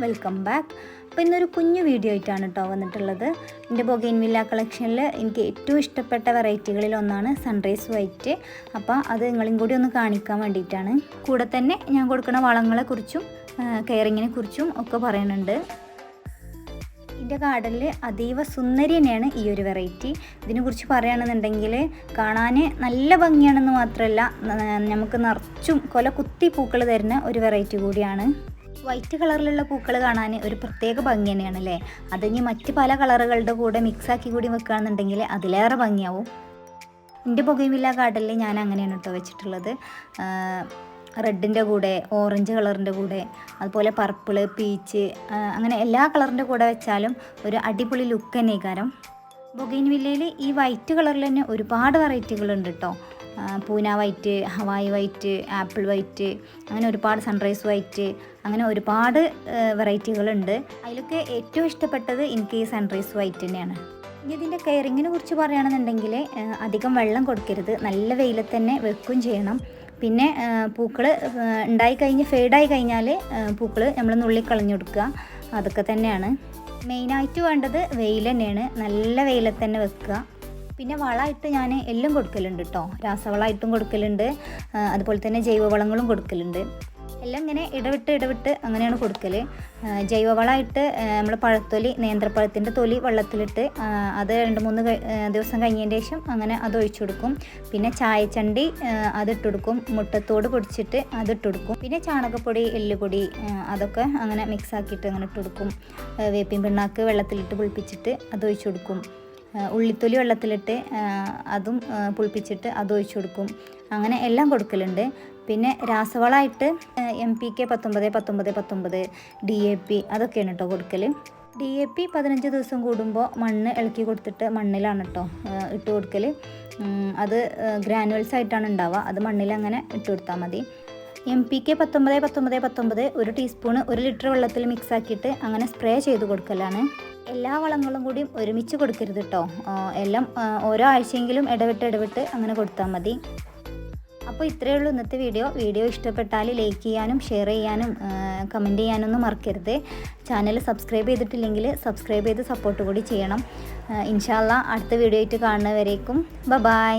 Welcome back. അപ്പോൾ ഇന്നൊരു കുഞ്ഞു വീഡിയോ ആയിട്ടാണ് കേട്ടോ വന്നിട്ടുള്ളത്. എൻ്റെ ബൊഗെയിൻവില്ല കളക്ഷനിൽ എനിക്ക് ഏറ്റവും ഇഷ്ടപ്പെട്ട വെറൈറ്റികളിൽ ഒന്നാണ് സൺറൈസ് വൈറ്റ്. അപ്പോൾ അത് നിങ്ങളും കൂടി ഒന്ന് കാണിക്കാൻ വേണ്ടിയിട്ടാണ്. കൂടെ തന്നെ ഞാൻ കൊടുക്കുന്ന വളങ്ങളെക്കുറിച്ചും കെയറിങ്ങിനെ കുറിച്ചും ഒക്കെ പറയുന്നുണ്ട്. എൻ്റെ ഗാർഡനിൽ അതീവ സുന്ദരി തന്നെയാണ് ഈ ഒരു വെറൈറ്റി. ഇതിനെക്കുറിച്ച് പറയുകയാണെന്നുണ്ടെങ്കിൽ കാണാൻ നല്ല ഭംഗിയാണെന്ന് മാത്രമല്ല, നമുക്ക് നിറച്ചും കൊല കുത്തി പൂക്കൾ തരുന്ന ഒരു വെറൈറ്റി കൂടിയാണ്. വൈറ്റ് കളറിലുള്ള പൂക്കൾ കാണാൻ ഒരു പ്രത്യേക ഭംഗി തന്നെയാണല്ലേ. അതിനി മറ്റ് പല കളറുകളുടെ കൂടെ മിക്സാക്കി കൂടി വെക്കുകയാണെന്നുണ്ടെങ്കിൽ അതിലേറെ ഭംഗിയാവും. എൻ്റെ ബൊഗെയിൻവില്ല ഗാർഡനിൽ ഞാൻ അങ്ങനെയാണ് കേട്ടോ വെച്ചിട്ടുള്ളത്. റെഡിൻ്റെ കൂടെ, ഓറഞ്ച് കളറിൻ്റെ കൂടെ, അതുപോലെ പർപ്പിൾ, പീച്ച്, അങ്ങനെ എല്ലാ കളറിൻ്റെ കൂടെ വെച്ചാലും ഒരു അടിപൊളി ലുക്ക് തന്നെ കാരണം. ബൊഗെയിൻവില്ലയിൽ ഈ വൈറ്റ് കളറിൽ തന്നെ ഒരുപാട് വെറൈറ്റികളുണ്ട് കേട്ടോ. Poona white, Hawaii white, apple white, അങ്ങനെ ഒരുപാട് സൺറൈസ് വൈറ്റ്, അങ്ങനെ ഒരുപാട് വെറൈറ്റികളുണ്ട്. അതിലൊക്കെ ഏറ്റവും ഇഷ്ടപ്പെട്ടത് എനിക്ക് ഈ സൺറൈസ് വൈറ്റ് തന്നെയാണ്. ഇനി ഇതിൻ്റെ കെയറിങ്ങിനെ കുറിച്ച് പറയുകയാണെന്നുണ്ടെങ്കിൽ അധികം വെള്ളം കൊടുക്കരുത്, നല്ല വെയിലത്ത് തന്നെ വെക്കുകയും ചെയ്യണം. പിന്നെ പൂക്കൾ ഉണ്ടായി കഴിഞ്ഞ് ഫെയ്ഡായി കഴിഞ്ഞാൽ പൂക്കൾ നമ്മൾ നുള്ളിക്കളഞ്ഞു കൊടുക്കുക, അതൊക്കെ തന്നെയാണ് മെയിനായിട്ട് വേണ്ടത്. വെയിൽ തന്നെയാണ്, നല്ല വെയിലത്ത് തന്നെ വെക്കുക. പിന്നെ വളമായിട്ട് ഞാൻ എല്ലാം കൊടുക്കലുണ്ട് കേട്ടോ. രാസവളമായിട്ടും കൊടുക്കലുണ്ട്, അതുപോലെ തന്നെ ജൈവവളങ്ങളും കൊടുക്കലുണ്ട്. എല്ലാം ഇങ്ങനെ ഇടവിട്ട് അങ്ങനെയാണ് കൊടുക്കൽ. ജൈവവളമായിട്ട് നമ്മൾ പഴത്തൊലി, നേന്ത്രപ്പഴത്തിൻ്റെ തൊലി വെള്ളത്തിലിട്ട് അത് 2-3 ദിവസം കഴിഞ്ഞതിന് ശേഷം അങ്ങനെ അത് ഒഴിച്ചു കൊടുക്കും. പിന്നെ ചായച്ചണ്ടി അതിട്ട് കൊടുക്കും, മുട്ടത്തോട് പൊടിച്ചിട്ട് അതിട്ട് കൊടുക്കും. പിന്നെ ചാണകപ്പൊടി, എല്ലുപൊടി അതൊക്കെ അങ്ങനെ മിക്സാക്കിയിട്ട് അങ്ങനെ ഇട്ട് കൊടുക്കും. വേപ്പിൻ പിണ്ണാക്ക് വെള്ളത്തിലിട്ട് പുളിപ്പിച്ചിട്ട് അത് ഒഴിച്ചു കൊടുക്കും. ഉള്ളിത്തൊലി വെള്ളത്തിലിട്ട് അതും പുളിപ്പിച്ചിട്ട് അത് ഒഴിച്ചു കൊടുക്കും. അങ്ങനെ എല്ലാം കൊടുക്കലുണ്ട്. പിന്നെ രാസവളമായിട്ട് NPK 19-19-19, DAP അതൊക്കെയാണ് കേട്ടോ കൊടുക്കൽ. DAP 15 ദിവസം കൂടുമ്പോൾ മണ്ണ് ഇളക്കി കൊടുത്തിട്ട് മണ്ണിലാണ് കേട്ടോ ഇട്ട് കൊടുക്കൽ. അത് ഗ്രാനുവൽസ് ആയിട്ടാണ് ഉണ്ടാവുക, അത് മണ്ണിൽ അങ്ങനെ ഇട്ട് കൊടുത്താൽ മതി. NPK 19-19-19 1 ടീസ്പൂണ് 1 ലിറ്റർ വെള്ളത്തിൽ മിക്സാക്കിയിട്ട് അങ്ങനെ സ്പ്രേ ചെയ്ത് കൊടുക്കലാണ്. എല്ലാ വളങ്ങളും കൂടി ഒരുമിച്ച് കൊടുക്കരുത് കേട്ടോ. എല്ലാം ഓരോ ആഴ്ചയെങ്കിലും ഇടവിട്ട് അങ്ങനെ കൊടുത്താൽ മതി. അപ്പോൾ ഇത്രയേ ഉള്ളൂ ഇന്നത്തെ വീഡിയോ ഇഷ്ടപ്പെട്ടാൽ ലൈക്ക് ചെയ്യാനും ഷെയർ ചെയ്യാനും കമൻറ്റ് ചെയ്യാനൊന്നും മറക്കരുത്. ചാനൽ സബ്സ്ക്രൈബ് ചെയ്തിട്ടില്ലെങ്കിൽ സബ്സ്ക്രൈബ് ചെയ്ത് സപ്പോർട്ട് കൂടി ചെയ്യണം. ഇൻഷാ അല്ലാഹ് അടുത്ത വീഡിയോ ആയിട്ട് കാണുന്നവരേക്കും ബൈ.